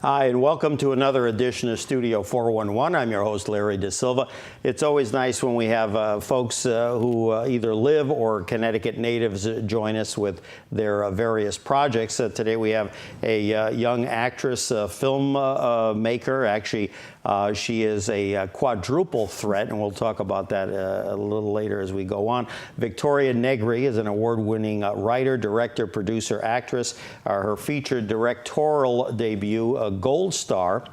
Hi, and welcome to another edition of Studio 411. I'm your host, Larry Dasilva. It's always nice when we have folks who either live or Connecticut natives join us with their various projects. Today we have a young actress, film maker. Actually, she is a quadruple threat, and we'll talk about that a little later as we go on. Victoria Negri is an award-winning writer, director, producer, actress. Her featured directorial debut, Gold Star,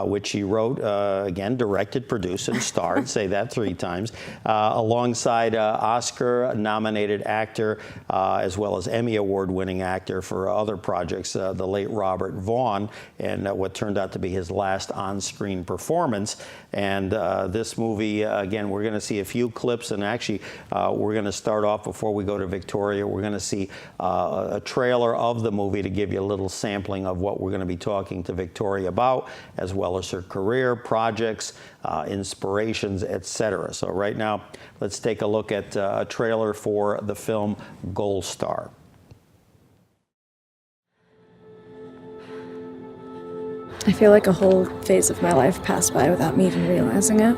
which she wrote, again, directed, produced, and starred, say that 3 times, alongside Oscar-nominated actor, as well as Emmy Award-winning actor for other projects, the late Robert Vaughn, and what turned out to be his last on-screen performance. And this movie, again, we're going to see a few clips, and actually, we're going to start off before we go to Victoria. We're going to see a trailer of the movie to give you a little sampling of what we're going to be talking to Victoria about, as well as her career, projects, inspirations, etc. So right now, let's take a look at a trailer for the film Gold Star. I feel like a whole phase of my life passed by without me even realizing it.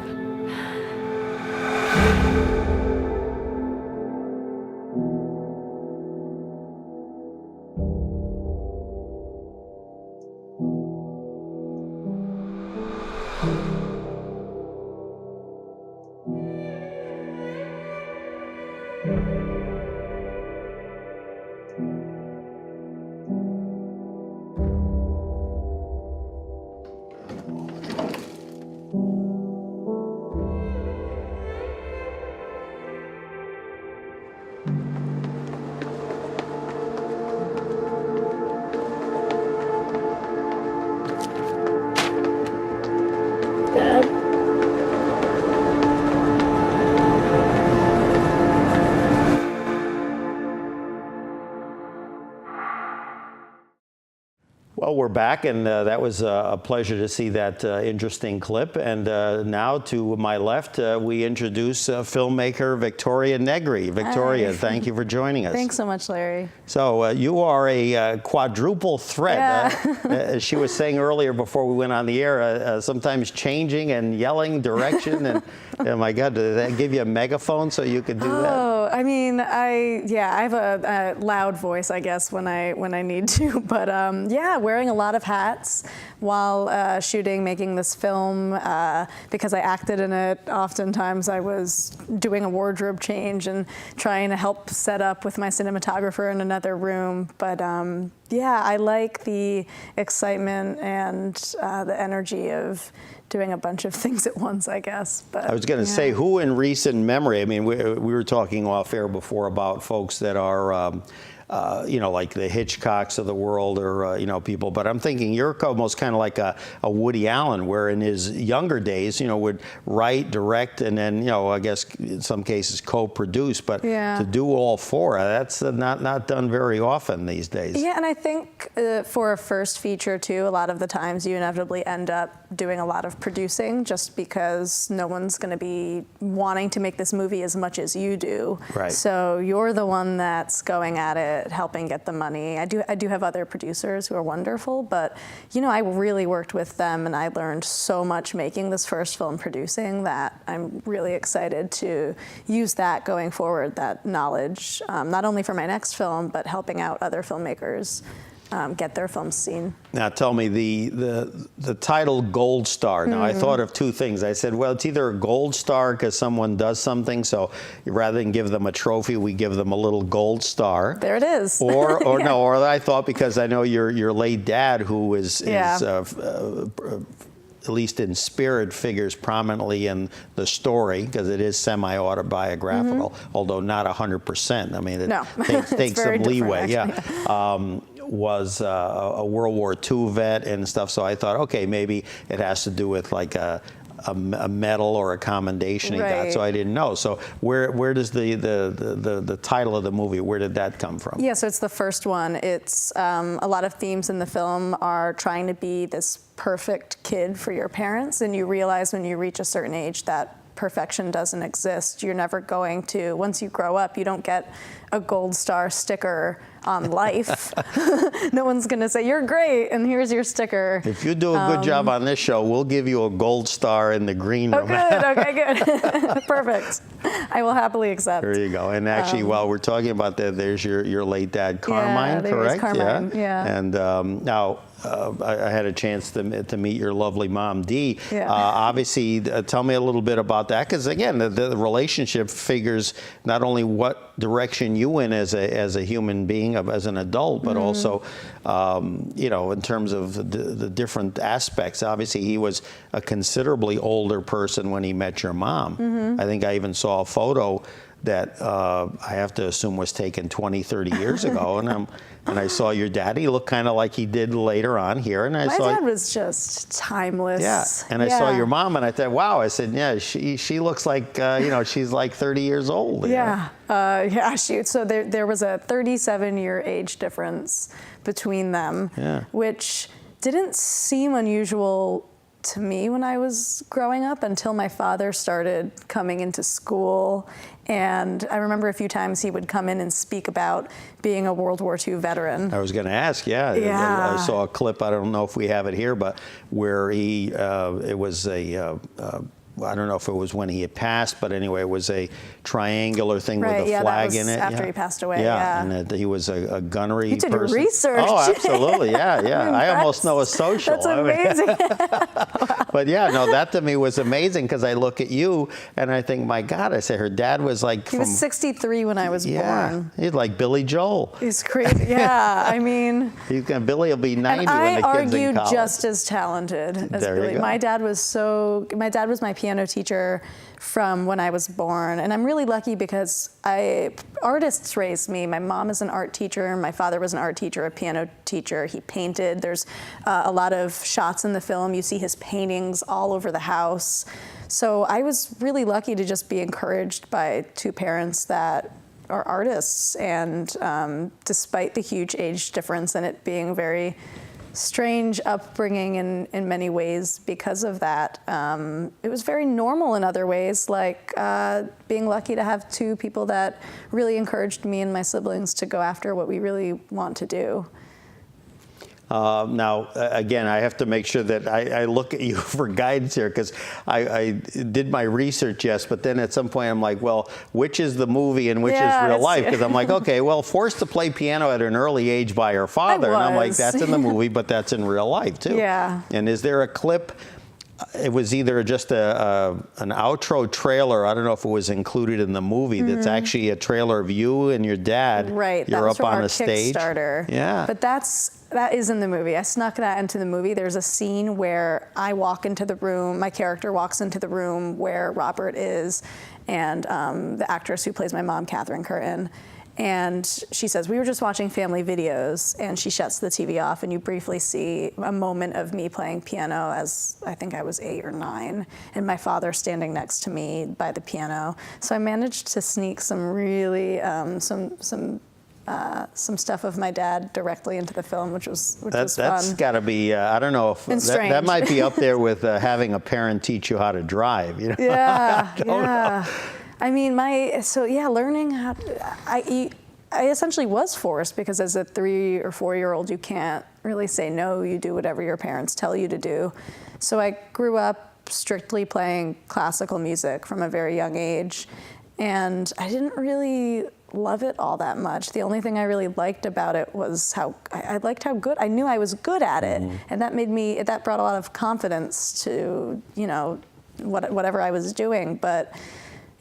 Dad? Well, we're back, and that was a pleasure to see that interesting clip. And now, to my left, we introduce filmmaker Victoria Negri. Victoria, thank you for joining us. Thanks so much, Larry. So you are a quadruple threat. Yeah. As she was saying earlier before we went on the air, sometimes changing and yelling direction. And oh my God, did that give you a megaphone so you could do that? Oh, I mean, I have a loud voice, I guess, when I need to. But yeah, wearing a lot of hats while shooting, making this film, because I acted in it. Oftentimes I was doing a wardrobe change and trying to help set up with my cinematographer in another room. But yeah, I like the excitement and the energy of doing a bunch of things at once, I guess. But I was going to say, who in recent memory, I mean, we were talking off air before about folks that are, you know, like the Hitchcocks of the world, or, you know, people, but I'm thinking you're almost kind of like a Woody Allen, where in his younger days, you know, would write, direct, and then, you know, I guess in some cases co-produce, but to do all 4, that's not done very often these days. Yeah, and I think for a first feature too, a lot of the times you inevitably end up doing a lot of producing, just because no one's going to be wanting to make this movie as much as you do. Right. So you're the one that's going at it, helping get the money. I do have other producers who are wonderful, but you know, I really worked with them, and I learned so much making this first film producing that I'm really excited to use that going forward, that knowledge, not only for my next film, but helping out other filmmakers get their films seen. Now tell me, the title Gold Star. Now I thought of 2 things. I said, well, it's either a gold star because someone does something, so rather than give them a trophy, we give them a little gold star. There it is. Or no, or I thought, because I know your late dad, who is at least in spirit, figures prominently in the story, because it is semi-autobiographical, although not 100%. I mean, it takes some leeway. Was a World War II vet and stuff, so I thought, okay, maybe it has to do with like a medal or a commendation he got, so I didn't know. So where does the title of the movie, where did that come from? Yeah, so it's the first one. It's a lot of themes in the film are trying to be this perfect kid for your parents, and you realize when you reach a certain age that perfection doesn't exist. You're never going to, once you grow up, you don't get a gold star sticker on life. No one's going to say, you're great, and here's your sticker. If you do a good job on this show, we'll give you a gold star in the green room. Oh, good. Okay, good. Perfect. I will happily accept. There you go. And actually, while we're talking about that, there's your late dad, Carmine, correct? Carmine, yeah. And now, I had a chance to meet your lovely mom, Dee. Yeah. Obviously, tell me a little bit about that, because again, the relationship figures not only what direction you went as a human being, as an adult, but also, in terms of the different aspects. Obviously, he was a considerably older person when he met your mom. I think I even saw a photo that I have to assume was taken 20, 30 years ago, and I saw your daddy look kind of like he did later on here, and My dad was just timeless. Yeah, and I saw your mom, and I thought, wow. I said, yeah, she looks like she's like 30 years old. Yeah, shoot. So there was a 37-year age difference between them, which didn't seem unusual to me when I was growing up until my father started coming into school. And I remember a few times he would come in and speak about being a World War II veteran. I was going to ask, I saw a clip, I don't know if we have it here, but where it was I don't know if it was when he had passed, but anyway, it was a triangular thing with a flag in it. After he passed away, and he was a gunnery person. You did research. Oh, absolutely, yeah. I almost know a social. That's amazing. But that to me was amazing, because I look at you and I think, my God, I said her dad was like he was 63 when I was born. He's like Billy Joel. He's crazy. Yeah, I mean, Billy will be 90 when the kid's in college. I argued just as talented as Billy. My dad was my piano teacher from when I was born, and I'm really lucky because artists raised me. My mom is an art teacher, my father was an art teacher, a piano teacher. He painted. There's a lot of shots in the film. You see his paintings all over the house. So I was really lucky to just be encouraged by two parents that are artists, and despite the huge age difference and it being very strange upbringing in many ways because of that. It was very normal in other ways, like being lucky to have two people that really encouraged me and my siblings to go after what we really want to do. Now, again, I have to make sure that I look at you for guidance here, because I did my research, yes, but then at some point I'm like, well, which is the movie and which is real life? Because I'm like, okay, well, forced to play piano at an early age by her father. And I'm like, that's in the movie, but that's in real life, too. Yeah. And is there a clip? It was either just an outro trailer. I don't know if it was included in the movie. That's actually a trailer of you and your dad. Right. You're up on a stage. Kickstarter. Yeah. But that is in the movie. I snuck that into the movie. There's a scene where I walk into the room. My character walks into the room where Robert is, and the actress who plays my mom, Catherine Curtin. And she says, we were just watching family videos, and she shuts the TV off, and you briefly see a moment of me playing piano as I think I was 8 or 9, and my father standing next to me by the piano. So I managed to sneak some really, some stuff of my dad directly into the film, which was fun. That's got to be, I don't know if that might be up there with having a parent teach you how to drive. Yeah, know. I mean, learning how I essentially was forced, because as a 3 or 4-year-old, you can't really say no. You do whatever your parents tell you to do. So I grew up strictly playing classical music from a very young age, and I didn't really love it all that much. The only thing I really liked about it was how I liked how good I knew I was good at it, and that brought a lot of confidence to whatever I was doing. But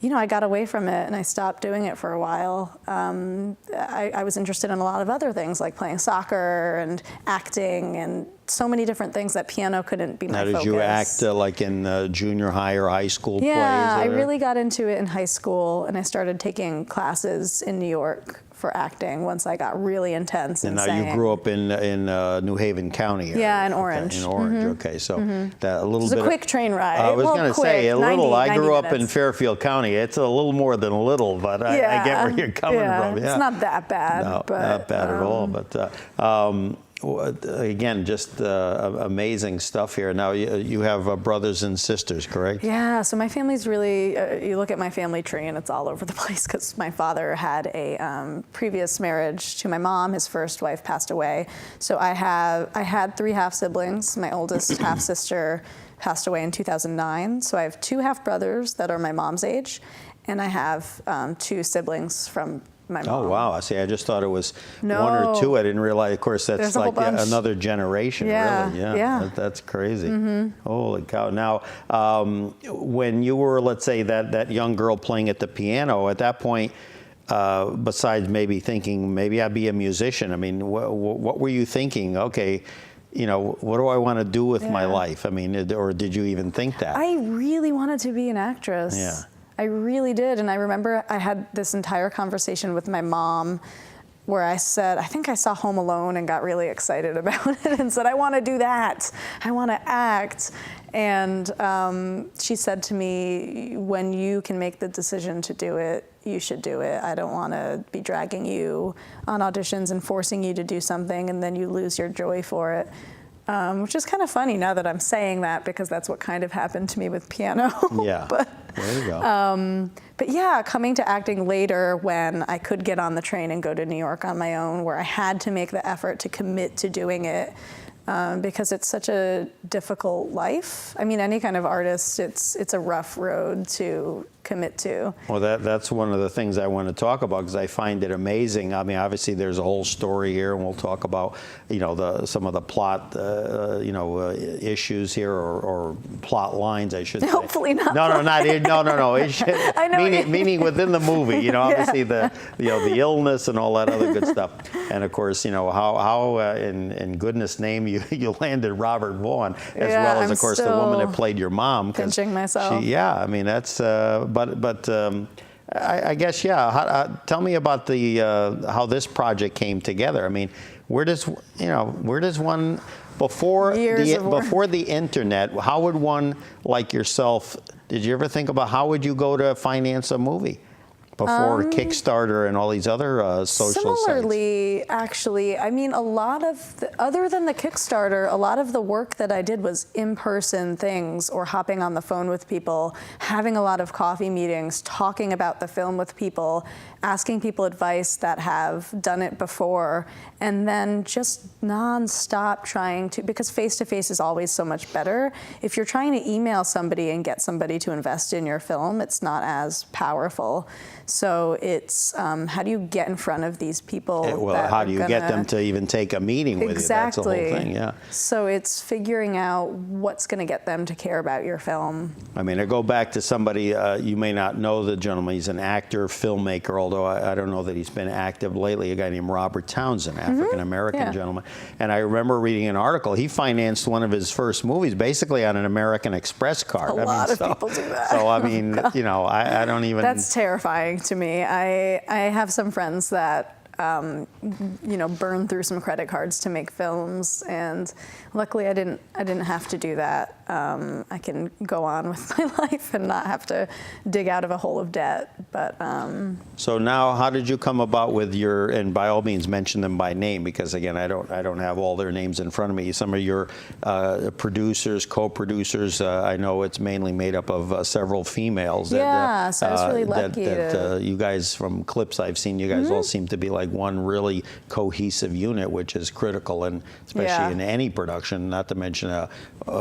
I got away from it and I stopped doing it for a while. I was interested in a lot of other things, like playing soccer and acting and so many different things that piano couldn't be my focus. Now, did you act like in junior high or high school plays? Yeah, I really got into it in high school, and I started taking classes in New York for acting once I got really intense in singing. And now you grew up in New Haven County area. Yeah, in Orange. Okay, in Orange, okay. So that a little bit. It's a quick train ride. I was going to say, a little. I grew up minutes. in Fairfield County. It's a little more than a little, but I get where you're coming from. Yeah. It's not that bad. No, but, not bad at all. But again, just amazing stuff here. Now, you have brothers and sisters, correct? Yeah, so my family's really, you look at my family tree and it's all over the place because my father had a previous marriage to my mom. His first wife passed away. So I had 3 half-siblings. My oldest half-sister passed away in 2009. So I have 2 half-brothers that are my mom's age, and I have 2 siblings from my mom. Oh, wow. I see. I just thought it was No. 1 or 2. I didn't realize, of course, that's There's a whole like bunch. another generation, Yeah, really. yeah. That's crazy. Holy cow. Now, when you were, let's say, that young girl playing at the piano, at that point, besides maybe thinking, maybe I'd be a musician, I mean, what were you thinking? Okay, what do I want to do with my life? I mean, or did you even think that? I really wanted to be an actress. Yeah. I really did. And I remember I had this entire conversation with my mom where I said, I think I saw Home Alone and got really excited about it and said, I want to do that. I want to act. And she said to me, when you can make the decision to do it, you should do it. I don't want to be dragging you on auditions and forcing you to do something and then you lose your joy for it. Which is kind of funny now that I'm saying that because that's what kind of happened to me with piano. Yeah. There you go. But yeah, coming to acting later when I could get on the train and go to New York on my own, where I had to make the effort to commit to doing it because it's such a difficult life. I mean, any kind of artist, it's a rough road to commit to. Well, that's one of the things I want to talk about because I find it amazing. I mean, obviously there's a whole story here, and we'll talk about some of the plot issues here or plot lines, I should say. Hopefully not. No. It should, I know meaning within the movie. Obviously the illness and all that other good stuff, and of course how in goodness name you landed Robert Vaughn as well as of course the woman that played your mom. Pinching myself. I mean that's. But I guess, tell me about how this project came together. I mean, where does one, before the internet, how would one like yourself, did you ever think about how would you go to finance a movie? Before Kickstarter and all these other social Similarly, sites. actually, I mean, other than the Kickstarter, a lot of the work that I did was in-person things or hopping on the phone with people, having a lot of coffee meetings, talking about the film with people, asking people advice that have done it before, and then just nonstop trying to, because face-to-face is always so much better. If you're trying to email somebody and get somebody to invest in your film, it's not as powerful. So it's how do you get in front of these people? How do you get them to even take a meeting with you? That's the whole thing, yeah. So it's figuring out what's going to get them to care about your film. I mean, I go back to somebody, you may not know the gentleman, he's an actor, filmmaker, although I don't know that he's been active lately, a guy named Robert Townsend, African-American gentleman. And I remember reading an article, he financed one of his first movies basically on an American Express card. A lot of people do that. So, I mean, I don't even... That's terrifying to me. I have some friends that burn through some credit cards to make films, and luckily I didn't have to do that. I can go on with my life and not have to dig out of a hole of debt. But so now, how did you come about with your? And by all means, mention them by name because again, I don't have all their names in front of me. Some of your producers, co-producers. I know it's mainly made up of several females. So I was really lucky. You guys, from clips I've seen, you guys all seem to be like one really cohesive unit, which is critical, and especially in any production. Not to mention a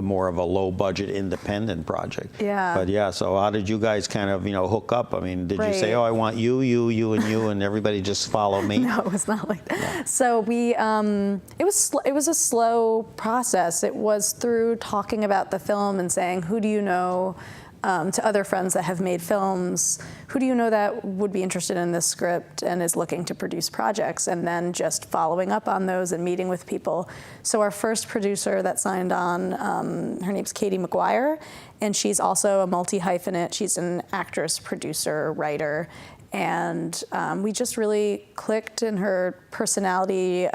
more of a low-budget independent project. Yeah. But so how did you guys kind of hook up? I mean, did you say, oh, I want you, and you, and everybody just follow me? No, it was not like that. Yeah. So we, it was a slow process. It was through talking about the film and saying, who do you know? To other friends that have made films, who do you know that would be interested in this script and is looking to produce projects, and then just following up on those and meeting with people. So our first producer that signed on, her name's Katie McGuire, and she's also a multi-hyphenate. She's an actress, producer, writer, and we just really clicked in her personality,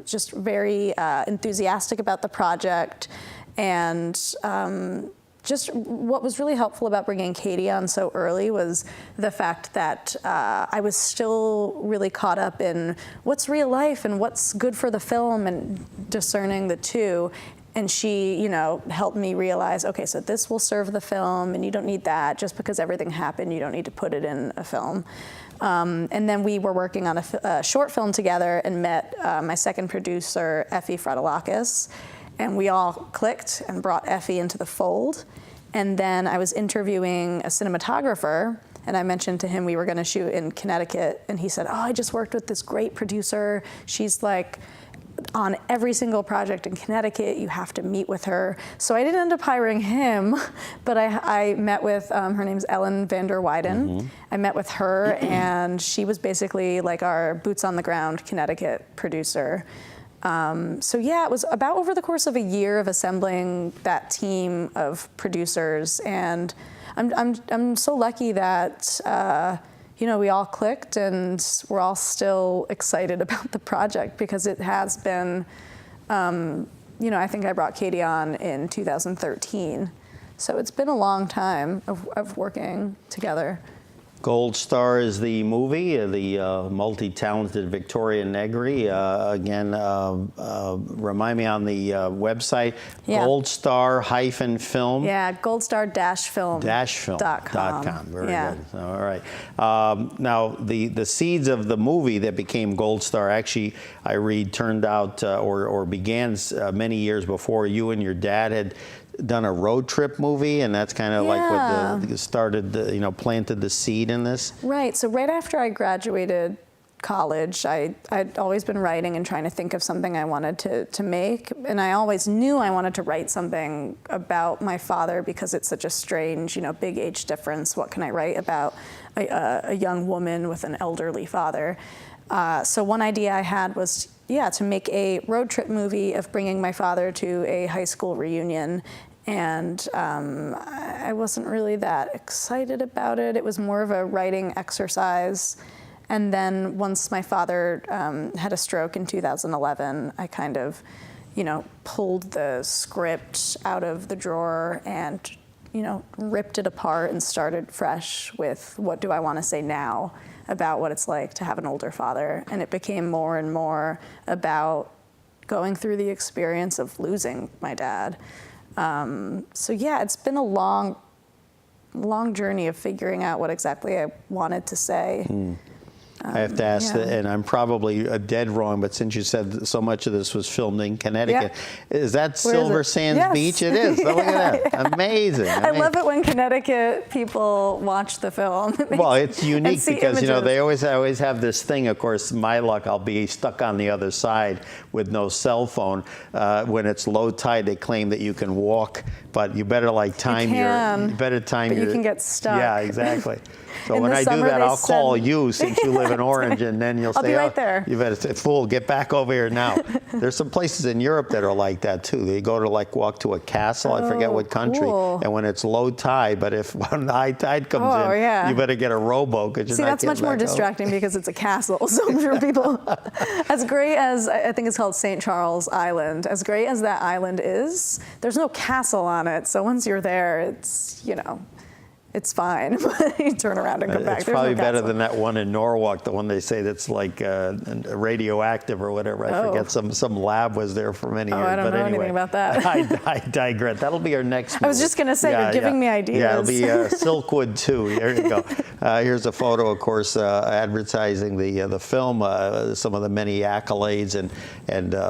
just very enthusiastic about the project, and just what was really helpful about bringing Katie on so early was the fact that I was still really caught up in what's real life and what's good for the film and discerning the two. And she, you know, helped me realize, okay, so this will serve the film, and you don't need that. Just because everything happened, you don't need to put it in a film. And then we were working on a short film together and met my second producer, Effie Fradilakis, and we all clicked and brought Effie into the fold. And then I was interviewing a cinematographer, and I mentioned to him we were going to shoot in Connecticut, and he said, oh, I just worked with this great producer. She's like on every single project in Connecticut, you have to meet with her. So I didn't end up hiring him, but I met with, her name's Ellen van der Weyden. Mm-hmm. I met with her, and she was basically like our boots on the ground Connecticut producer. So yeah, it was about over the course of a year of assembling that team of producers, and I'm so lucky that you know, we all clicked and we're all still excited about the project because it has been, you know, I think I brought Katie on in 2013. So it's been a long time of working together. Gold Star is the movie, the multi-talented Victoria Negri. Again, remind me on the website, yeah. goldstar-film. Yeah, goldstar-film.com. Very good. All right. Now, the seeds of the movie that became Gold Star actually, I read, turned out or began many years before you and your dad had done a road trip movie, and that's kind of like what started, you know, planted the seed in this? Right. So right after I graduated college, I'd always been writing and trying to think of something I wanted to make, and I always knew I wanted to write something about my father because it's such a strange, you know, big age difference. What can I write about a young woman with an elderly father? So one idea I had was, to make a road trip movie of bringing my father to a high school reunion. And I wasn't really that excited about it. It was more of a writing exercise. And then once my father had a stroke in 2011, I kind of, you know, pulled the script out of the drawer and, you know, ripped it apart and started fresh with what do I want to say now about what it's like to have an older father. And it became more and more about going through the experience of losing my dad. So yeah, it's been a long journey of figuring out what exactly I wanted to say. I have to ask, and I'm probably dead wrong, but since you said so much of this was filmed in Connecticut, is that Silver Sands Beach? It is. So look at that. Amazing. I love it when Connecticut people watch the film. Well, it's unique because, images. you know, they always have this thing. Of course, my luck, I'll be stuck on the other side with no cell phone. When it's low tide, they claim that you can walk, but you better you can get stuck. Yeah, exactly. So In when the I do summer, that, they I'll call send- you since you live in Orange, and then you'll I'll say, be right there. You better say, fool, get back over here now. There's some places in Europe that are like that too. They go to walk to a castle, I forget what country, cool. and when it's low tide, but if when high tide comes in, you better get a rowboat because you're not that's much more distracting because it's a castle. So I'm sure people, as great as, I think it's called St. Charles Island, as great as that island is, there's no castle on it. So once you're there, it's, you know, it's fine. You turn around and come back. It's probably better than that one in Norwalk, the one they say that's like radioactive or whatever. I forget, some lab was there for many years. I don't know anything about that. I digress. That'll be our next movie. I was just going to say, you're giving me ideas. Yeah, it'll be Silkwood 2. There you go. Here's a photo, of course, advertising the film, some of the many accolades and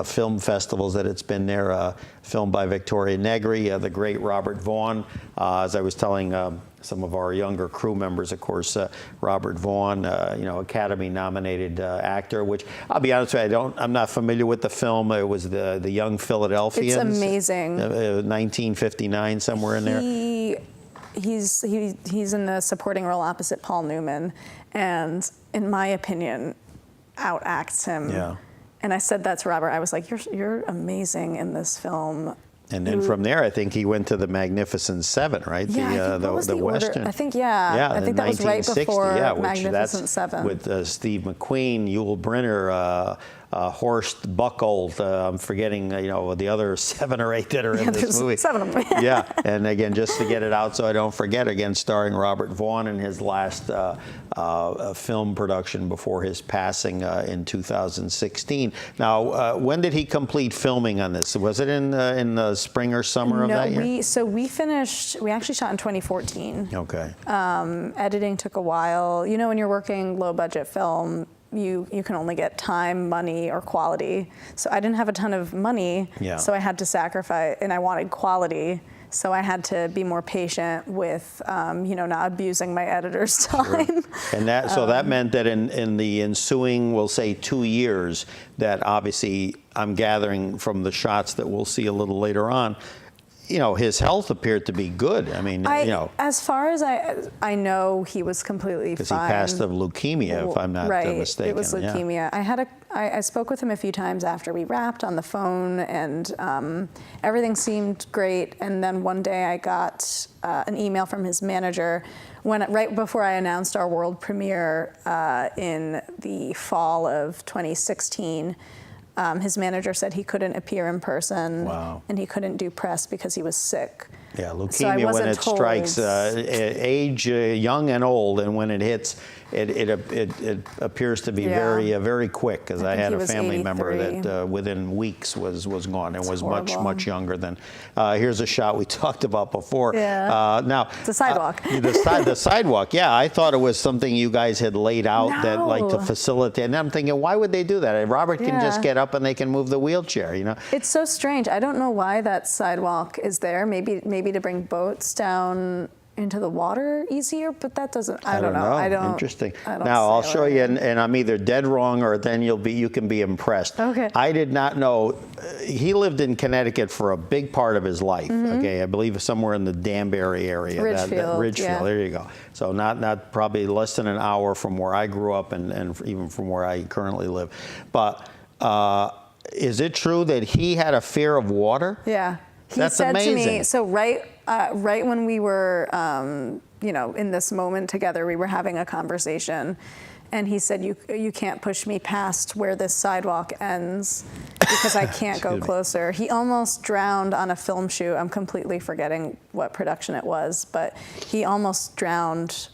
film festivals that it's been there. Filmed by Victoria Negri, the great Robert Vaughn. As I was telling some of our younger crew members, of course, Robert Vaughn, you know, Academy-nominated actor. Which I'll be honest with you, I'm not familiar with the film. It was the Young Philadelphians. It's amazing. 1959, somewhere in there. He's in the supporting role opposite Paul Newman, and in my opinion, outacts him. Yeah. And I said that to Robert. I was like, "You're amazing in this film." And then from there, I think he went to the Magnificent Seven, right? Yeah, the Western. I think I think that was right before Magnificent Seven. With Steve McQueen, Yul Brynner, Horst Buchholz. I'm forgetting, the other 7 or 8 that are in this there's movie. 7 of them. Yeah, and again, just to get it out so I don't forget, again, starring Robert Vaughn in his last film production before his passing in 2016. Now, when did he complete filming on this? Was it in the spring or summer of that year? We actually shot in 2014. Okay. Editing took a while. When you're working low budget film, you can only get time, money, or quality. So I didn't have a ton of money, so I had to sacrifice, and I wanted quality. So I had to be more patient with, not abusing my editor's time. Sure. And that meant that in the ensuing, we'll say 2 years, that obviously I'm gathering from the shots that we'll see a little later on, his health appeared to be good. I mean, as far as I know, he was completely fine. Because he passed of leukemia, if I'm not mistaken. It was leukemia. Yeah. I spoke with him a few times after we wrapped on the phone, and everything seemed great. And then one day I got an email from his manager right before I announced our world premiere in the fall of 2016. His manager said he couldn't appear in person, and he couldn't do press because he was sick. Yeah, leukemia, when it strikes age, young and old, and when it hits, it appears to be very quick. Because I had a family member that within weeks was gone and was much younger than. Here's a shot we talked about before. Yeah. Now the sidewalk. The sidewalk. Yeah, I thought it was something you guys had laid out that to facilitate. And I'm thinking, why would they do that? Robert can just get up and they can move the wheelchair. It's so strange. I don't know why that sidewalk is there. Maybe to bring boats down into the water easier, but that doesn't. I don't know. Interesting. Now I'll show you, and I'm either dead wrong or then you can be impressed. Okay. I did not know he lived in Connecticut for a big part of his life. Okay, I believe somewhere in the Danbury area. Ridgefield. Ridgefield. There you go. So not probably less than an hour from where I grew up and even from where I currently live. But is it true that he had a fear of water? Yeah. That's said amazing. to me, so right when we were, in this moment together, we were having a conversation, and he said, you can't push me past where this sidewalk ends because I can't go closer. He almost drowned on a film shoot. I'm completely forgetting what production it was, but he almost drowned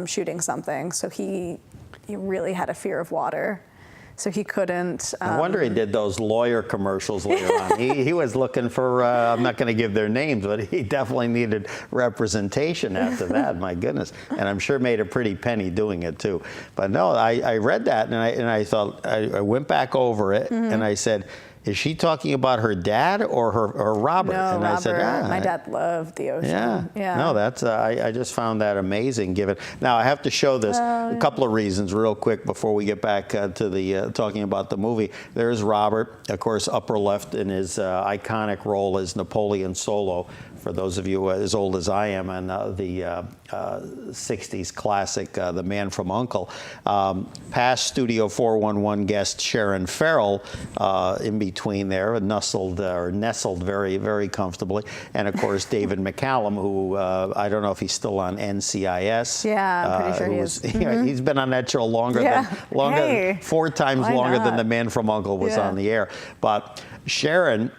shooting something. So he really had a fear of water. So he couldn't. No wonder he did those lawyer commercials later on. He was looking for, I'm not going to give their names, but he definitely needed representation after that, my goodness. And I'm sure made a pretty penny doing it too. But no, I read that and I thought, I went back over it and I said, is she talking about her dad or her Robert? No, and Robert. I said, my dad loved the ocean. Yeah. No, that's I just found that amazing. Now I have to show this a couple of reasons real quick before we get back to the talking about the movie. There's Robert, of course, upper left in his iconic role as Napoleon Solo. For those of you as old as I am, and the 60s classic, The Man from U.N.C.L.E. Past Studio 411 guest Sharon Farrell in between there, nestled very, very comfortably. And of course, David McCallum, who I don't know if he's still on NCIS. Yeah, I'm pretty sure he is. He's been on that show longer than 4 times longer than The Man from U.N.C.L.E. was on the air. But Sharon.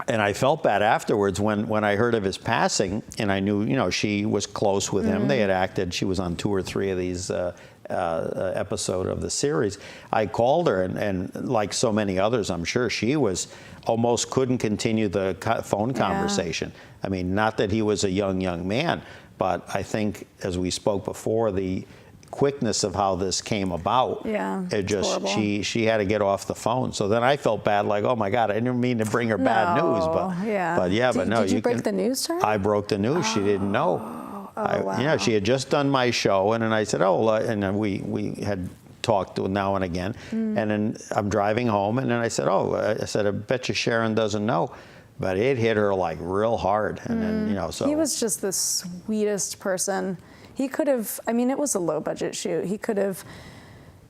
And I felt bad afterwards when I heard of his passing, and I knew, she was close with him. They had acted. She was on 2 or 3 of these episodes of the series. I called her, and like so many others, I'm sure, she was almost couldn't continue the phone conversation. I mean, not that he was a young man, but I think, as we spoke before, the quickness of how this came about. Yeah, it just she had to get off the phone. So then I felt bad, like, oh my God, I didn't mean to bring her bad news, but no. Did you break the news to her? I broke the news. She didn't know. Wow. She had just done my show, and then I said, and then we had talked now and again, and then I'm driving home, and then I said, I bet you Sharon doesn't know. But it hit her like real hard, and then so he was just the sweetest person. He could have, it was a low budget shoot. He could have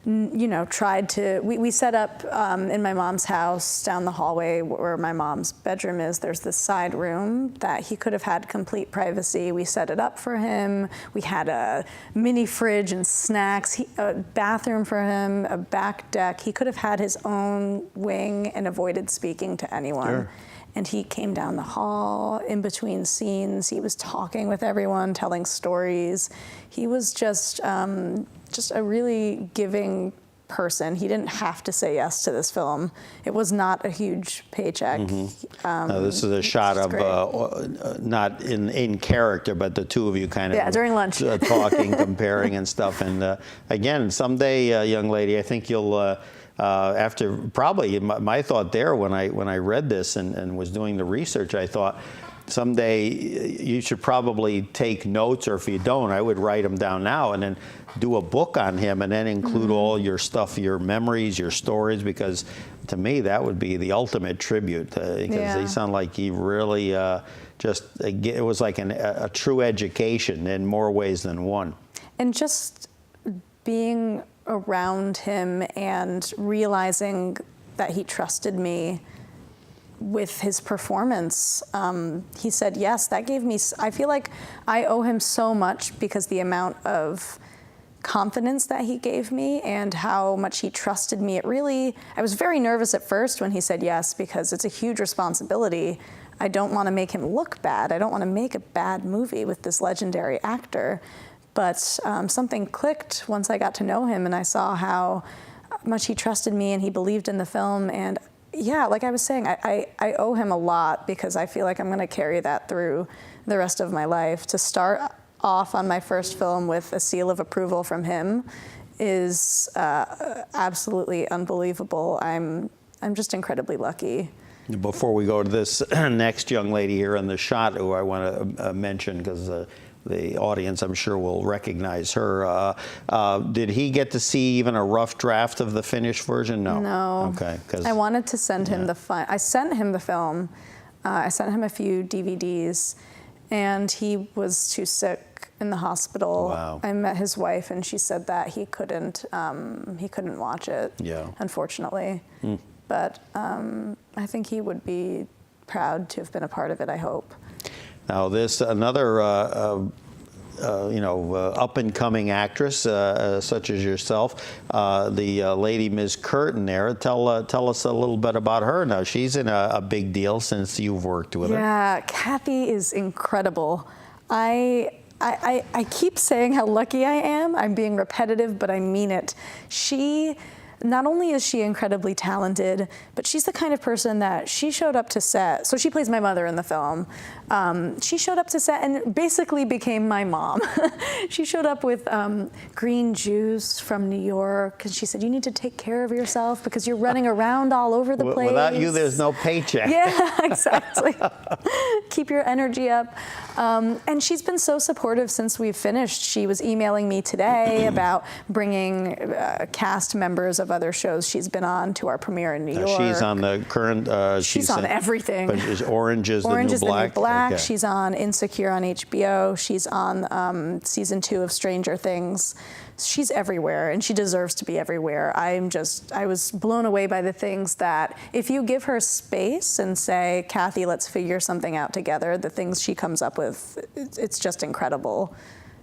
tried to, we set up in my mom's house down the hallway where my mom's bedroom is. There's this side room that he could have had complete privacy. We set it up for him. We had a mini fridge and snacks, a bathroom for him, a back deck. He could have had his own wing and avoided speaking to anyone. Sure. And he came down the hall in between scenes. He was talking with everyone, telling stories. He was just a really giving person. He didn't have to say yes to this film. It was not a huge paycheck. Now, this is a shot of, not in character, but the two of you kind of during lunch. Talking, comparing and stuff. And again, someday, young lady, I think you'll, after probably my thought there when I read this and was doing the research, I thought, someday you should probably take notes, or if you don't, I would write them down now and then do a book on him and then include all your stuff, your memories, your stories, because to me that would be the ultimate tribute, because he sounded like he really it was like a true education in more ways than one. And just being around him and realizing that he trusted me with his performance. He said yes. That gave me, I feel like I owe him so much, because the amount of confidence that he gave me and how much he trusted me. I was very nervous at first when he said yes, because it's a huge responsibility. I don't want to make him look bad. I don't want to make a bad movie with this legendary actor. But something clicked once I got to know him and I saw how much he trusted me and he believed in the film. And yeah, like I was saying, I owe him a lot, because I feel like I'm going to carry that through the rest of my life. To start off on my first film with a seal of approval from him is absolutely unbelievable. I'm just incredibly lucky. Before we go to this next young lady here in the shot, who I want to mention, because the audience, I'm sure, will recognize her. Did he get to see even a rough draft of the finished version? No. No. Okay. I wanted to send him I sent him the film. I sent him a few DVDs, and he was too sick in the hospital. Wow. I met his wife, and she said that he couldn't watch it. Yeah. Unfortunately. But I think he would be proud to have been a part of it, I hope. Now, this another up-and-coming actress, such as yourself, the lady Ms. Curtin there. Tell us a little bit about her. Now, she's in a big deal since you've worked with her. Yeah, Kathy is incredible. I keep saying how lucky I am. I'm being repetitive, but I mean it. Not only is she incredibly talented, but she's the kind of person that she showed up to set. So she plays my mother in the film. She showed up to set and basically became my mom. She showed up with green juice from New York, and she said, "You need to take care of yourself because you're running around all over the place. Without you, there's no paycheck." Yeah, exactly. Keep your energy up. And she's been so supportive since we've finished. She was emailing me today about bringing cast members of other shows she's been on to our premiere in New York. She's on the current. She's on everything. But Orange is Orange the is New Black. The New Black. Okay. She's on Insecure on HBO. She's on season 2 of Stranger Things. She's everywhere, and she deserves to be everywhere. I was blown away by the things that, if you give her space and say, "Kathy, let's figure something out together," the things she comes up with, it's just incredible.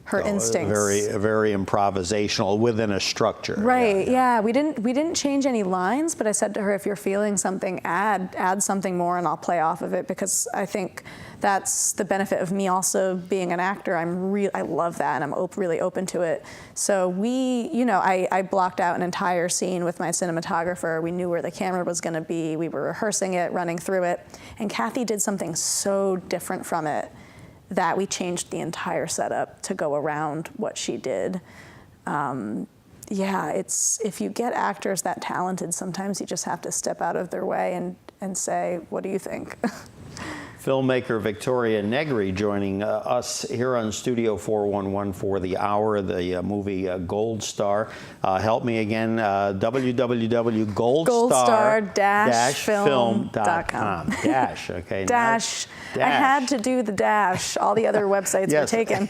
Her instincts. Very improvisational within a structure. Right. Yeah. We didn't change any lines, but I said to her, if you're feeling something, add something more, and I'll play off of it, because I think that's the benefit of me also being an actor. I love that, and I'm really open to it. So I blocked out an entire scene with my cinematographer. We knew where the camera was going to be. We were rehearsing it, running through it, and Kathy did something so different from it that we changed the entire setup to go around what she did. If you get actors that talented, sometimes you just have to step out of their way and say, "What do you think?" Filmmaker Victoria Negri joining us here on Studio 411 for the hour of the movie Gold Star. Help me again, www.goldstar-film.com. Dash, okay. Dash. Dash. I had to do the dash. All the other websites were taken.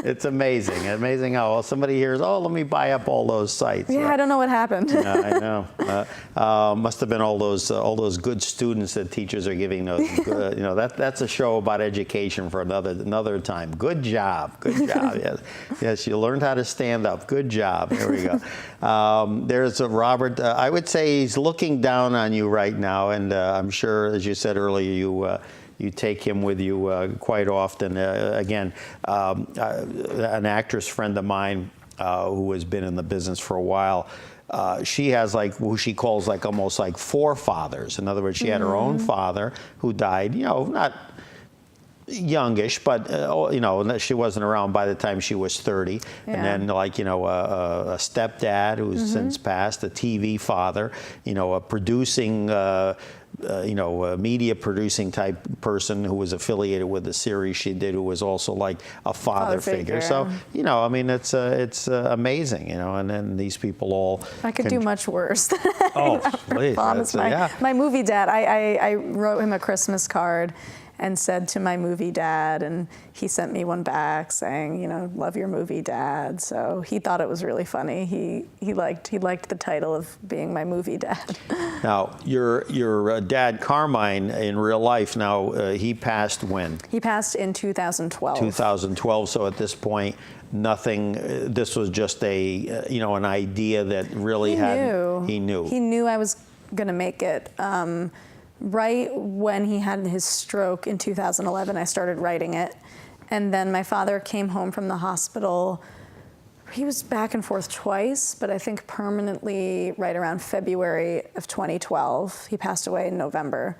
It's amazing. Amazing how somebody hears, oh, let me buy up all those sites. Yeah, I don't know what happened. Yeah, I know. Must have been all those good students that teachers are giving those. That's a show about education for another time. Good job. Good job. Yes, you learned how to stand up. Good job. There we go. There's Robert. I would say he's looking down on you right now, and I'm sure, as you said earlier, you take him with you quite often. Again, an actress friend of mine who has been in the business for a while. She has who she calls almost like forefathers. In other words, she had her own father who died, not youngish, but she wasn't around by the time she was 30. Yeah. And then a stepdad who's since passed, a TV father, a producing a media producing type person who was affiliated with the series she did, who was also like a father figure. So, it's amazing, and then these people all. I could do much worse. Oh, please. My movie dad, I wrote him a Christmas card and said to my movie dad, and he sent me one back saying, love your movie dad. So he thought it was really funny. He liked the title of being my movie dad. Now, your dad, Carmine, in real life, now he passed when? He passed in 2012. 2012. So at this point, nothing. This was just an idea that really He knew. He knew I was going to make it. Right when he had his stroke in 2011, I started writing it. And then my father came home from the hospital. He was back and forth twice, but I think permanently right around February of 2012. He passed away in November.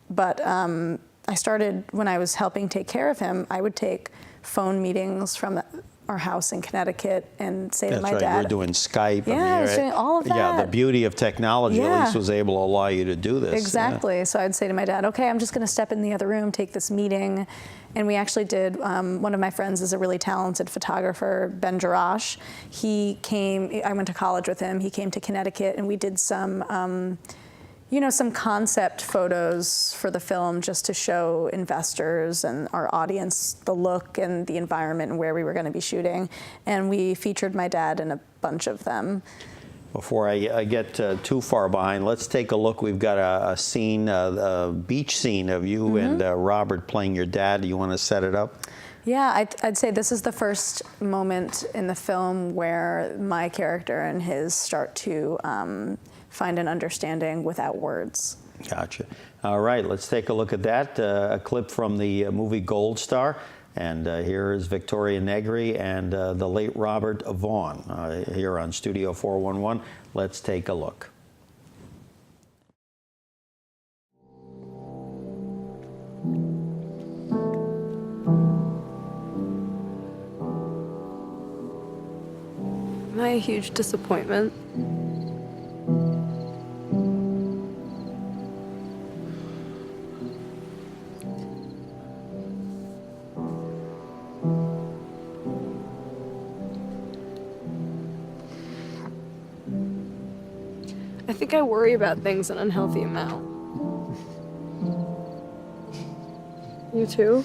But I started, when I was helping take care of him, I would take phone meetings from our house in Connecticut and say to my dad. That's right, you were doing Skype. Yeah, I was doing all of that. Yeah, the beauty of technology at least was able to allow you to do this. Exactly. Yeah. So I'd say to my dad, okay, I'm just going to step in the other room, take this meeting. And we actually did, one of my friends is a really talented photographer, Ben Jarash. He came, I went to college with him, he came to Connecticut and we did some some concept photos for the film just to show investors and our audience the look and the environment and where we were going to be shooting. And we featured my dad in a bunch of them. Before I get too far behind, let's take a look. We've got a scene, a beach scene of you and Robert playing your dad. Do you want to set it up? Yeah, I'd say this is the first moment in the film where my character and his start to find an understanding without words. Gotcha. All right, let's take a look at that. A clip from the movie Gold Star. And here is Victoria Negri and the late Robert Vaughn here on Studio 411. Let's take a look. Am I a huge disappointment? I think I worry about things an unhealthy amount. You too?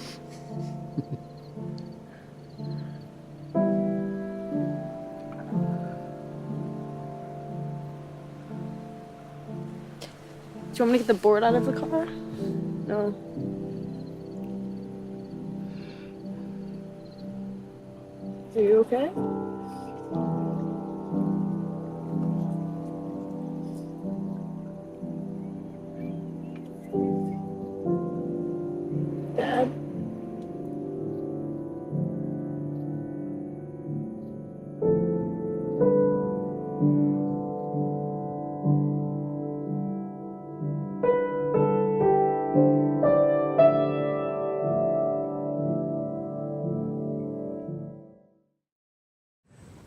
Do you want me to get the board out of the car? No. Are you okay?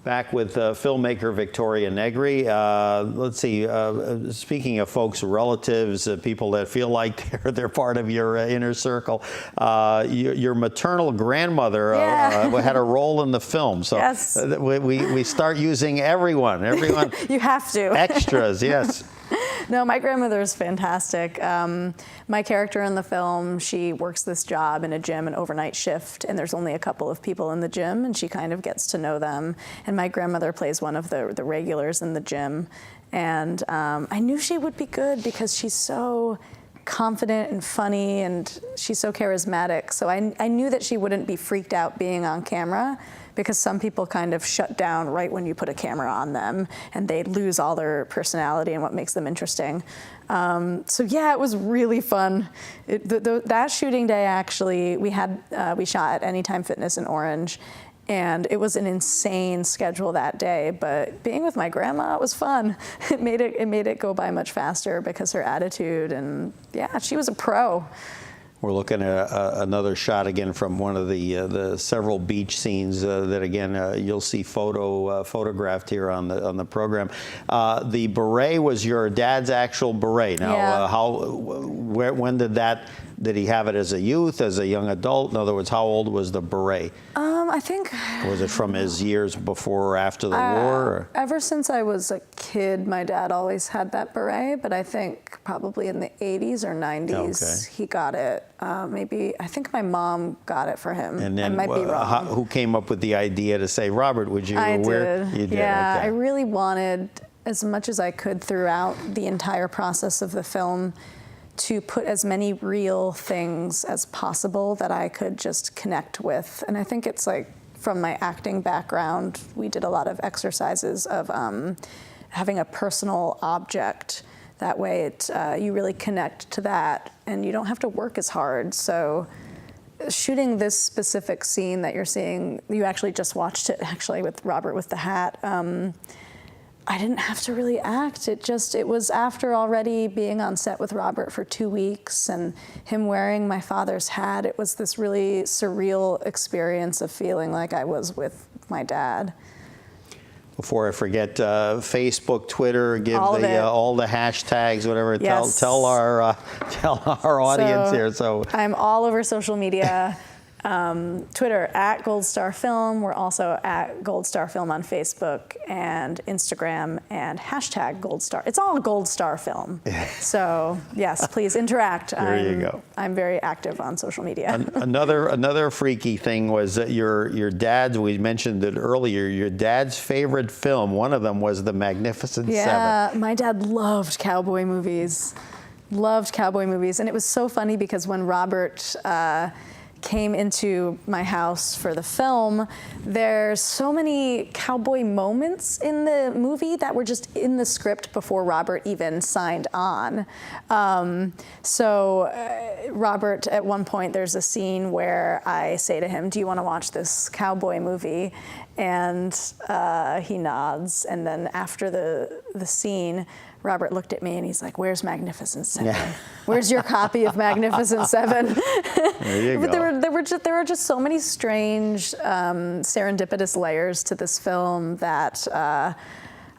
back with filmmaker Victoria Negri. Let's see, speaking of folks, relatives, people that feel like they're part of your inner circle, your maternal grandmother had a role in the film. So yes. we start using everyone. You have to. Extras, yes. No, my grandmother is fantastic. My character in the film, she works this job in a gym, an overnight shift, and there's only a couple of people in the gym, and she kind of gets to know them. And my grandmother plays one of the regulars in the gym. And I knew she would be good because she's so confident and funny, and she's so charismatic. So I knew that she wouldn't be freaked out being on camera, because some people kind of shut down right when you put a camera on them, and they lose all their personality and what makes them interesting. So yeah, it was really fun. That shooting day, actually, we shot at Anytime Fitness in Orange, and it was an insane schedule that day. But being with my grandma, it was fun. It made it go by much faster because her attitude, and yeah, she was a pro. We're looking at another shot again from one of the several beach scenes that again you'll see photographed here on the program. The beret was your dad's actual beret. Now, yeah. When did he have it as a youth, as a young adult? In other words, how old was the beret? I think. Was it from his years before or after the war? Or? Ever since I was a kid, my dad always had that beret, but I think probably in the 80s or 90s he got it. Maybe, I think my mom got it for him. And then I might be wrong. Who came up with the idea to say, Robert, would you I wear? did. You did. Yeah, okay. I really wanted, as much as I could throughout the entire process of the film, to put as many real things as possible that I could just connect with. And I think it's like, from my acting background, we did a lot of exercises of having a personal object. That way you really connect to that, and you don't have to work as hard. So shooting this specific scene that you're seeing, you actually just watched it actually with Robert with the hat. I didn't have to really act. It was after already being on set with Robert for 2 weeks and him wearing my father's hat. It was this really surreal experience of feeling like I was with my dad. Before I forget, Facebook, Twitter, give all the hashtags, whatever. Yes. Tell our audience here. So I'm all over social media. Twitter at Gold Star Film. We're also at Gold Star Film on Facebook and Instagram, and hashtag Gold Star. It's all Gold Star Film. So yes, please interact. There you go. I'm very active on social media. Another freaky thing was that your dad's, we mentioned it earlier, your dad's favorite film, one of them was The Magnificent Seven. Yeah, my dad loved cowboy movies. And it was so funny because when Robert came into my house for the film, there's so many cowboy moments in the movie that were just in the script before Robert even signed on. Robert, at one point, there's a scene where I say to him, "Do you want to watch this cowboy movie?" And he nods, and then after the scene, Robert looked at me and he's like, "Where's Magnificent Seven? Yeah. Where's your copy of Magnificent Seven?" There you But go. there were just so many strange serendipitous layers to this film that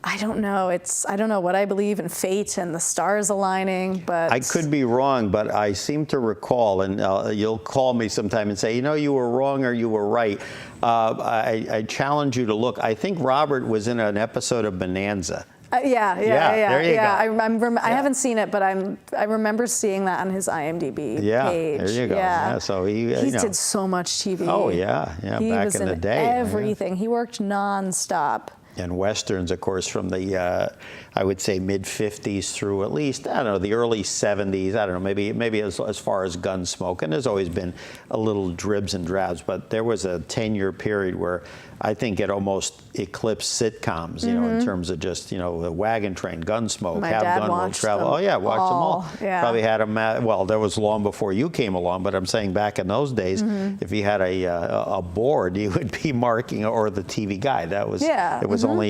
I don't know. I don't know what I believe in, fate and the stars aligning, but I could be wrong, but I seem to recall, and you'll call me sometime and say, you were wrong or you were right. I challenge you to look. I think Robert was in an episode of Bonanza. Yeah. There you go. I haven't seen it, but I remember seeing that on his IMDb page. There you go. Yeah, so he did so much TV. Oh yeah, He back was in the day. everything. He worked nonstop. And Westerns, of course, from the, I would say, mid-50s through at least, I don't know, the early 70s. I don't know, maybe as far as Gunsmoke. And there's always been a little dribs and drabs, but there was a 10-year period where I think it almost eclipsed sitcoms, in terms of just, the Wagon Train, Gunsmoke, My Have dad Gun Will watched Travel. them Oh, yeah, watched them all. Yeah. Probably had them, well, that was long before you came along, but I'm saying back in those days, if you had a board, you would be marking, or the TV guide. That was, it was only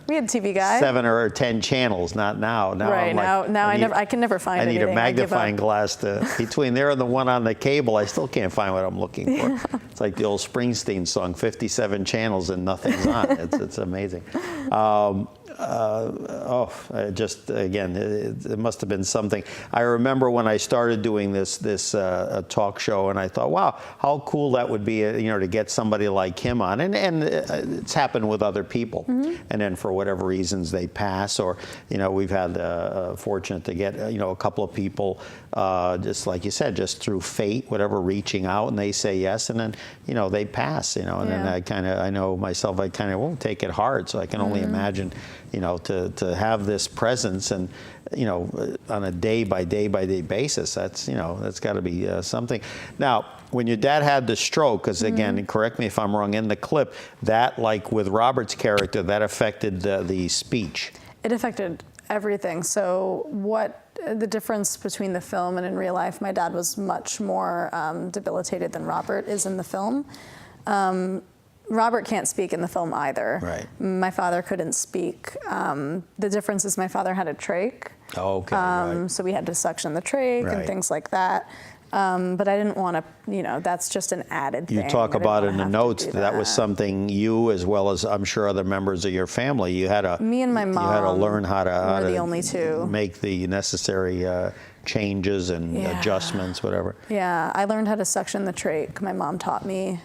we had TV Guide. 7 or 10 channels, not now. Now Right, I'm like, now I can never find anything. I need a magnifying glass between there and the one on the cable. I still can't find what I'm looking for. It's like the old Springsteen song, 57 channels and nothing's on. It's amazing. Just again, it must have been something. I remember when I started doing this talk show, and I thought, wow, how cool that would be, to get somebody like him on. And it's happened with other people, and then for whatever reasons they pass, or we've had fortunate to get a couple of people, just like you said, just through fate, whatever, reaching out, and they say yes, and then they pass, and then I know myself, I kind of won't take it hard, so I can only imagine. To have this presence and, on a day by day basis, that's got to be something. Now, when your dad had the stroke, because again, correct me if I'm wrong, in the clip, that, like with Robert's character, that affected the speech. It affected everything. So the difference between the film and in real life, my dad was much more debilitated than Robert is in the film. Robert can't speak in the film either. Right. My father couldn't speak. The difference is my father had a trach. Oh, okay. Right. So we had to suction the trach and things like that. But I didn't want to, that's just an added thing. You talk about in the notes that was something you, as well as I'm sure other members of your family, you had to. Me and my mom. You had to learn how to the only two. Make the necessary changes and adjustments, whatever. Yeah, I learned how to suction the trach. My mom taught me.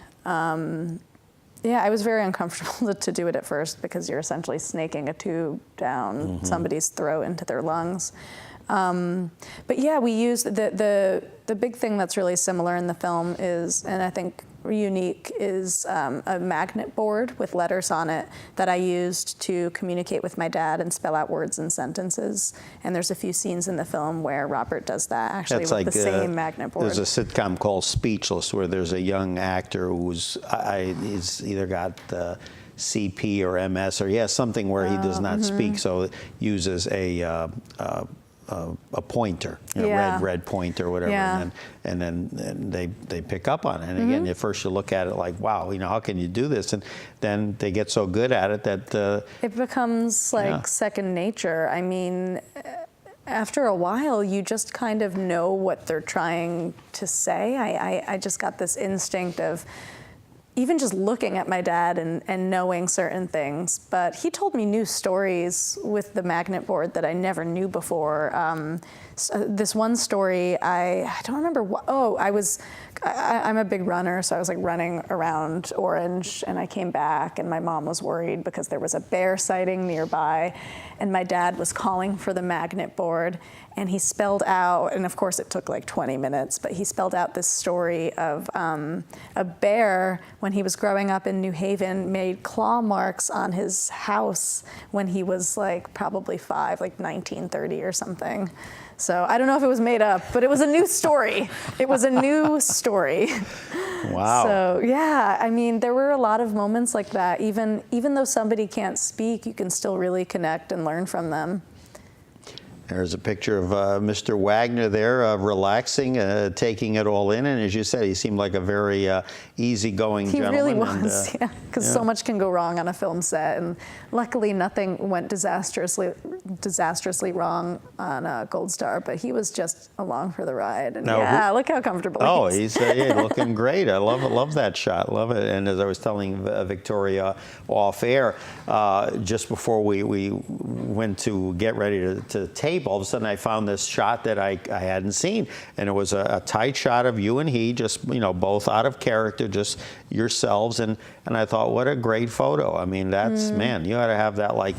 I was very uncomfortable to do it at first because you're essentially snaking a tube down somebody's throat into their lungs. But yeah, we used the big thing that's really similar in the film is, and I think unique, is a magnet board with letters on it that I used to communicate with my dad and spell out words and sentences. And there's a few scenes in the film where Robert does that, actually, with the same magnet board. There's a sitcom called Speechless where there's a young actor who's he's either got CP or MS, or something where he does not speak, so uses a pointer, red pointer or whatever, and then they pick up on it. And again, at first you look at it like, wow, how can you do this? And then they get so good at it that it becomes like second nature. I mean, after a while, you just kind of know what they're trying to say. I just got this instinct of even just looking at my dad and knowing certain things. But he told me new stories with the magnet board that I never knew before. This one story, I don't remember what, I'm a big runner, so I was like running around Orange, and I came back, and my mom was worried because there was a bear sighting nearby, and my dad was calling for the magnet board, and he spelled out, and of course it took like 20 minutes, but he spelled out this story of a bear, when he was growing up in New Haven, made claw marks on his house when he was like probably 5, like 1930 or something. So I don't know if it was made up, but it was a new story. It was a new story. Wow. So yeah, I mean, there were a lot of moments like that. Even though somebody can't speak, you can still really connect and learn from them. There's a picture of Mr. Wagner there, relaxing, taking it all in. And as you said, he seemed like a very easygoing gentleman. He really was, because so much can go wrong on a film set. And luckily, nothing went disastrously wrong on Gold Star, but he was just along for the ride. And look how comfortable he is. He's looking great. I love that shot. Love it. And as I was telling Victoria off air, just before we went to get ready to tape, all of a sudden I found this shot that I hadn't seen, and it was a tight shot of you and he, just both out of character, just yourselves, and I thought, what a great photo. I mean, that's man, you ought to have that, like,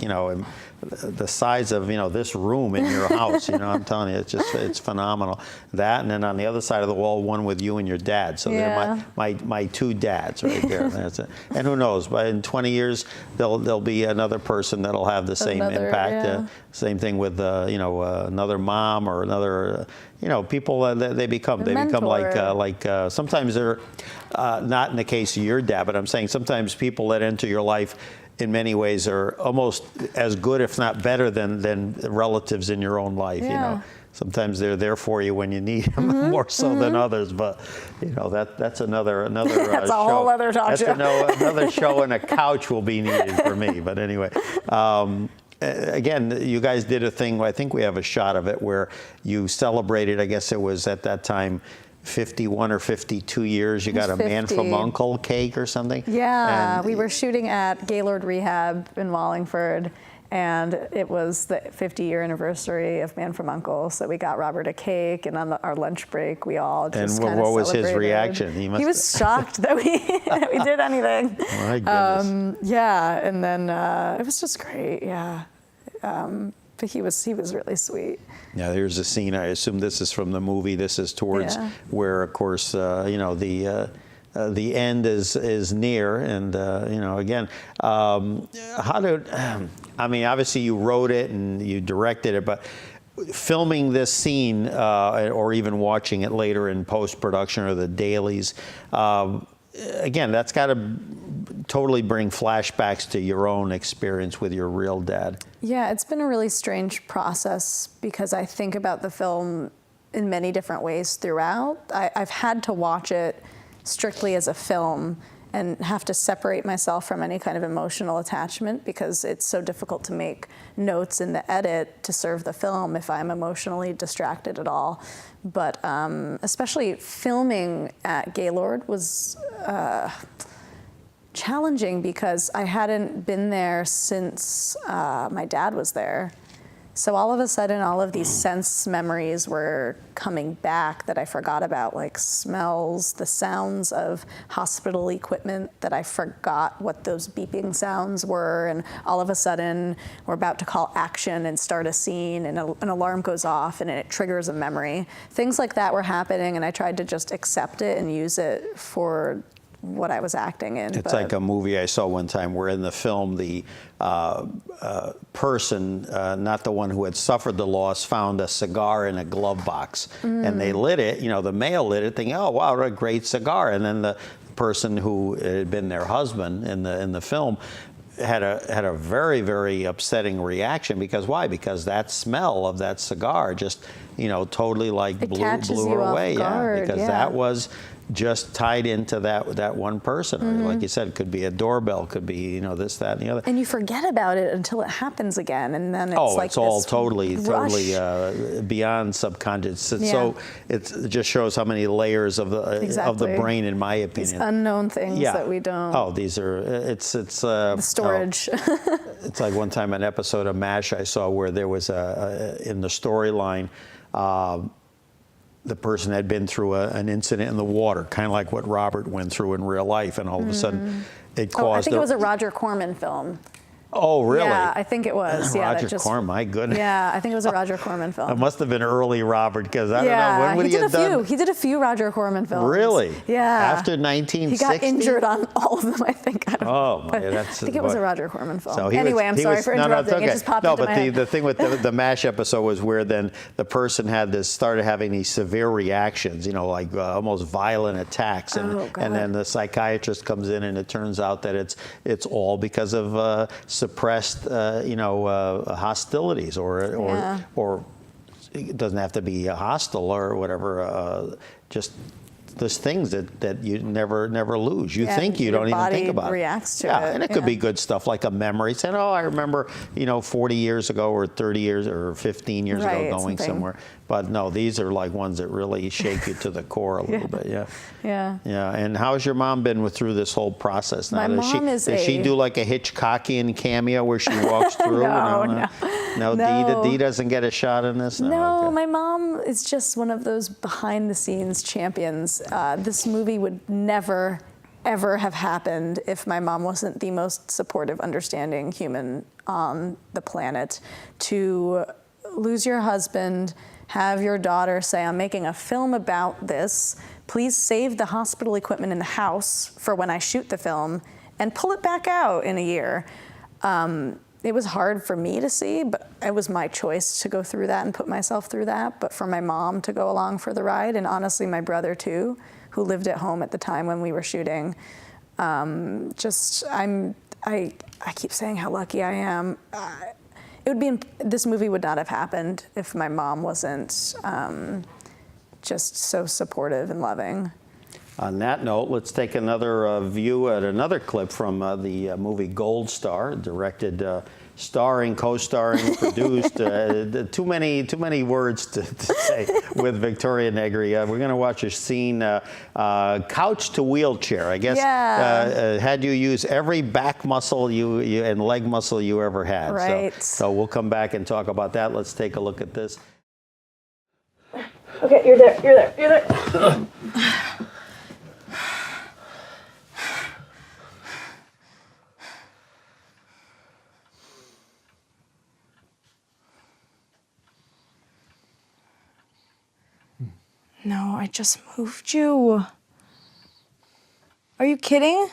the size of this room in your house. I'm telling you, it's phenomenal. That, and then on the other side of the wall, one with you and your dad. So they're my two dads right there. That's it. And who knows? But in 20 years, there'll be another person that'll have the same impact. Same thing with another mom or another. People they become like sometimes they're not in the case of your dad, but I'm saying sometimes people that enter your life in many ways are almost as good, if not better, than relatives in your own life. sometimes they're there for you when you need them more so than others. But that's another That's a show. whole other talk That's show. Another show, and a couch will be needed for me. But anyway. Again, you guys did a thing, I think we have a shot of it, where you celebrated, I guess it was at that time, 51 or 52 years. You got a 50. Man from U.N.C.L.E. cake or something? Yeah, And we were shooting at Gaylord Rehab in Wallingford, and it was the 50-year anniversary of Man from U.N.C.L.E., so we got Robert a cake, and on our lunch break, we all just And kind of what was his celebrated. reaction? He was shocked that we did anything. My goodness. Yeah, and then it was just great, yeah. But he was really sweet. Now, there's a scene, I assume this is from the movie, this is towards where, of course, the end is near, and again, obviously you wrote it and you directed it, but filming this scene or even watching it later in post-production or the dailies, again, that's got to totally bring flashbacks to your own experience with your real dad. Yeah, it's been a really strange process because I think about the film in many different ways throughout. I've had to watch it strictly as a film and have to separate myself from any kind of emotional attachment because it's so difficult to make notes in the edit to serve the film if I'm emotionally distracted at all. But especially filming at Gaylord was challenging because I hadn't been there since my dad was there. So all of a sudden, all of these sense memories were coming back that I forgot about, like smells, the sounds of hospital equipment that I forgot what those beeping sounds were. And all of a sudden, we're about to call action and start a scene, and an alarm goes off, and it triggers a memory. Things like that were happening, and I tried to just accept it and use it for what I was acting in. It's like a movie I saw one time where in the film the person, not the one who had suffered the loss, found a cigar in a glove box. And they lit it, the male lit it thinking, oh, wow, what a great cigar. And then the person who had been their husband in the film had a very, very upsetting reaction. Because why? Because that smell of that cigar just, totally blew her away. Guard, because that was just tied into that one person. Or like you said, it could be a doorbell, could be, this, that, and the other. And you forget about it until it happens again, and then it's like it's all this totally rush. beyond subconscious. So it just shows how many layers of the brain, in my opinion. These unknown things that we don't. Oh, these are it's the storage. It's like one time an episode of MASH I saw where there was in the storyline. The person had been through an incident in the water, kind of like what Robert went through in real life, and all of a sudden it caused. I think it was a Roger Corman film. Oh, really? Yeah, I think it was. Roger Corman, my goodness. Yeah, I think it was a Roger Corman film. It must have been early Robert, because I don't know, when would he have done? He did a few Roger Corman films. Really? Yeah. After 1960? He got injured on all of them, I think. I think it was a Roger Corman film. So anyway, I'm sorry for interrupting. Okay. It just popped into my head. The thing with the MASH episode was where then the person started having these severe reactions, like almost violent attacks, and then the psychiatrist comes in, and it turns out that it's all because of suppressed hostilities or it doesn't have to be hostile or whatever, just there's things that you never lose. You think you don't even think about it. Your body reacts to it. And it could be good stuff like a memory, saying, oh, I remember 40 years ago or 30 years or 15 years ago going somewhere. But no, these are like ones that really shake you to the core a little bit. Yeah. And how's your mom been through this whole process now? My mom does she do like a Hitchcockian cameo where she walks through? No. Dee doesn't get a shot in this? No, okay. My mom is just one of those behind-the-scenes champions. This movie would never, ever have happened if my mom wasn't the most supportive, understanding human on the planet. To lose your husband, have your daughter say, I'm making a film about this, please save the hospital equipment in the house for when I shoot the film, and pull it back out in a year. It was hard for me to see, but it was my choice to go through that and put myself through that. But for my mom to go along for the ride, and honestly my brother too, who lived at home at the time when we were shooting, I keep saying how lucky I am. this movie would not have happened if my mom wasn't just so supportive and loving. On that note, let's take another view at another clip from the movie Gold Star, directed, starring, co-starring, produced. Too many words to say with Victoria Negri. We're going to watch a scene, couch to wheelchair. I guess had you use every back muscle and leg muscle you ever had. Right. So we'll come back and talk about that. Let's take a look at this. Okay, you're there. No, I just moved you. Are you kidding?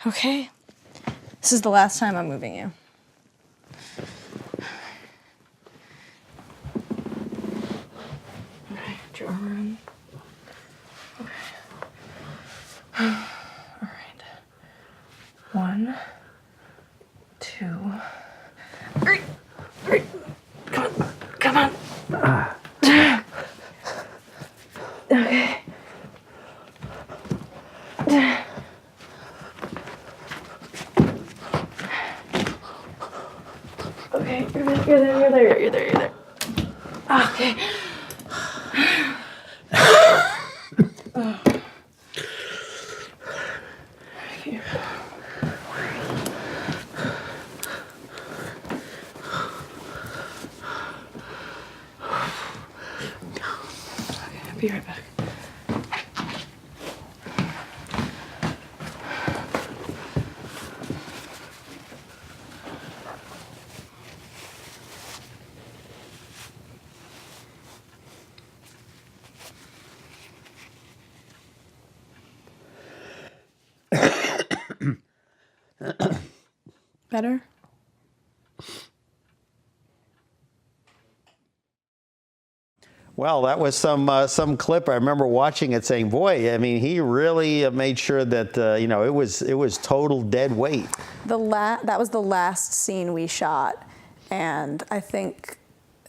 Okay. This is the last time I'm moving you. Okay, put your arm around. Okay. All right. 1, 2, 3. Come on. Okay. Okay, you're there. Okay. I'll be right back. Better? Well, that was some clip. I remember watching it, saying, "Boy, I mean, he really made sure that it was total dead weight." That was the last scene we shot, and I think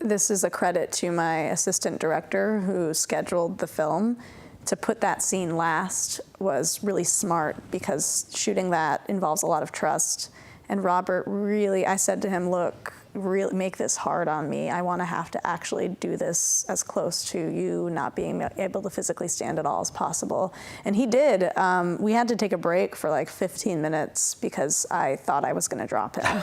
this is a credit to my assistant director who scheduled the film. To put that scene last was really smart because shooting that involves a lot of trust. And Robert really, I said to him, look, really make this hard on me. I want to have to actually do this as close to you not being able to physically stand at all as possible. And he did. We had to take a break for like 15 minutes because I thought I was going to drop him.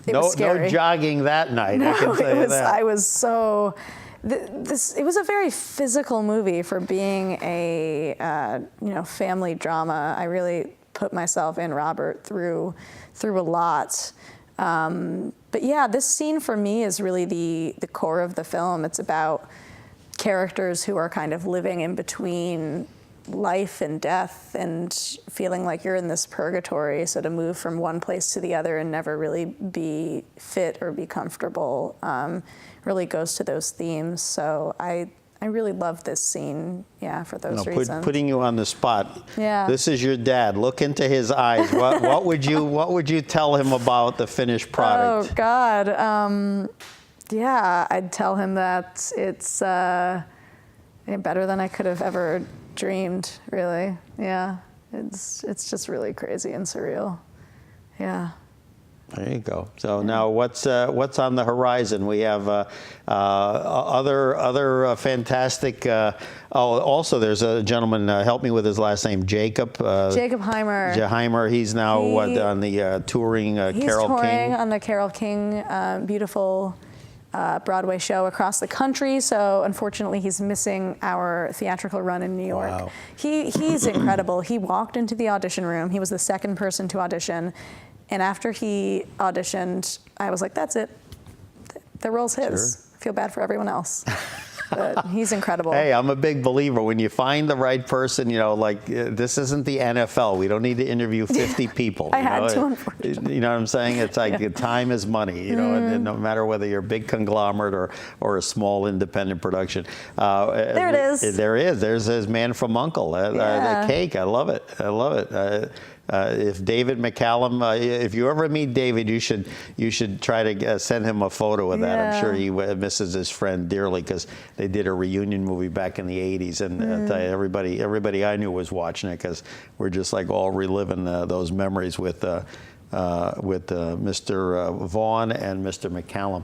It was scary. No jogging that night, No, I can tell you that. I was so... it was a very physical movie for being a family drama. I really put myself and Robert through a lot. But yeah, this scene for me is really the core of the film. It's about characters who are kind of living in between life and death and feeling like you're in this purgatory. So to move from one place to the other and never really be fit or be comfortable really goes to those themes. So I really love this scene, for those reasons. Putting you on the spot. Yeah. This is your dad. Look into his eyes. What would you tell him about the finished product? Oh God. I'd tell him that it's better than I could have ever dreamed. Really. Yeah. It's just really crazy and surreal. Yeah. There you go. So now, what's on the horizon? We have other fantastic. Also, there's a gentleman. Help me with his last name. Jacob. Jacob Heimer. Heimer. He's now on the touring Carole King. He's touring on the Carole King beautiful Broadway show across the country. So unfortunately, he's missing our theatrical run in New York. Wow. He's incredible. He walked into the audition room. He was the second person to audition. And after he auditioned, I was like, that's it. The role's his. Sure. I feel bad for everyone else. But he's incredible. Hey, I'm a big believer. When you find the right person, this isn't the NFL. We don't need to interview 50 people. I had to, unfortunately. You know what I'm saying? It's like time is money, and no matter whether you're a big conglomerate or a small independent production. There it is. There is. There's his Man from U.N.C.L.E. The cake. I love it. I love it. If David McCallum, if you ever meet David, you should try to send him a photo of that. I'm sure he misses his friend dearly because they did a reunion movie back in the 80s, and I'll tell you, everybody I knew was watching it because we're just like all reliving those memories with Mr. Vaughn and Mr. McCallum.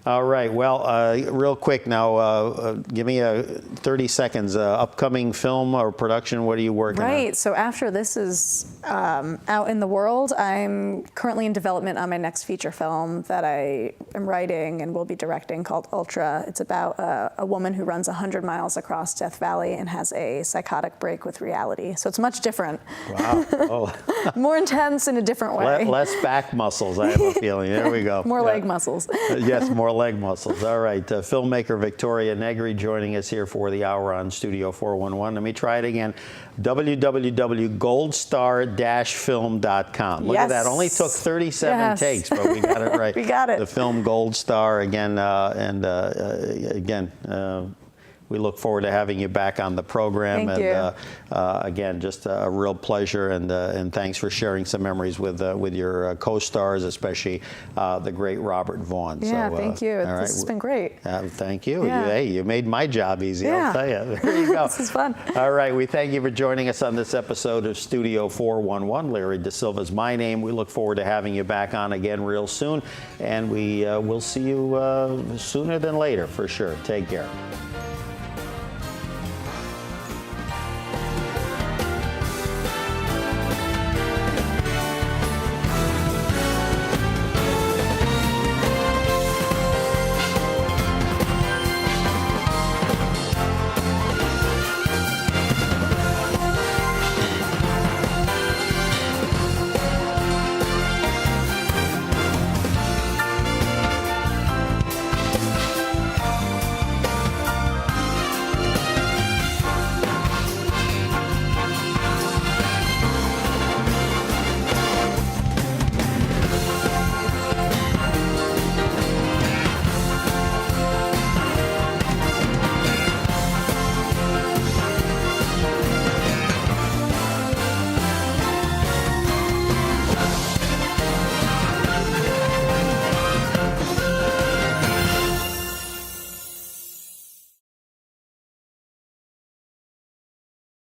All right. Well, real quick now, give me 30 seconds. Upcoming film or production, what are you working on? Right. So after this is out in the world, I'm currently in development on my next feature film that I am writing and will be directing called Ultra. It's about a woman who runs 100 miles across Death Valley and has a psychotic break with reality. So it's much different. Wow. Oh. More intense in a different way. Less back muscles, I have a feeling. There we go. More leg muscles. Yes, more leg muscles. All right. Filmmaker Victoria Negri joining us here for the hour on Studio 411. Let me try it again. www.goldstar-film.com. Look at that. Only took 37 takes, but we got it right. We got it. The film Gold Star again, we look forward to having you back on the program. Thank you. Again, just a real pleasure, and thanks for sharing some memories with your co-stars, especially the great Robert Vaughn. Yeah, so, thank you. This has been great. Thank you. Yeah. Hey, you made my job easy, Yeah. I'll tell you. There you go. This is fun. All right, we thank you for joining us on this episode of Studio 411. Larry Dasilva is my name. We look forward to having you back on again real soon, and we will see you sooner than later for sure. Take care.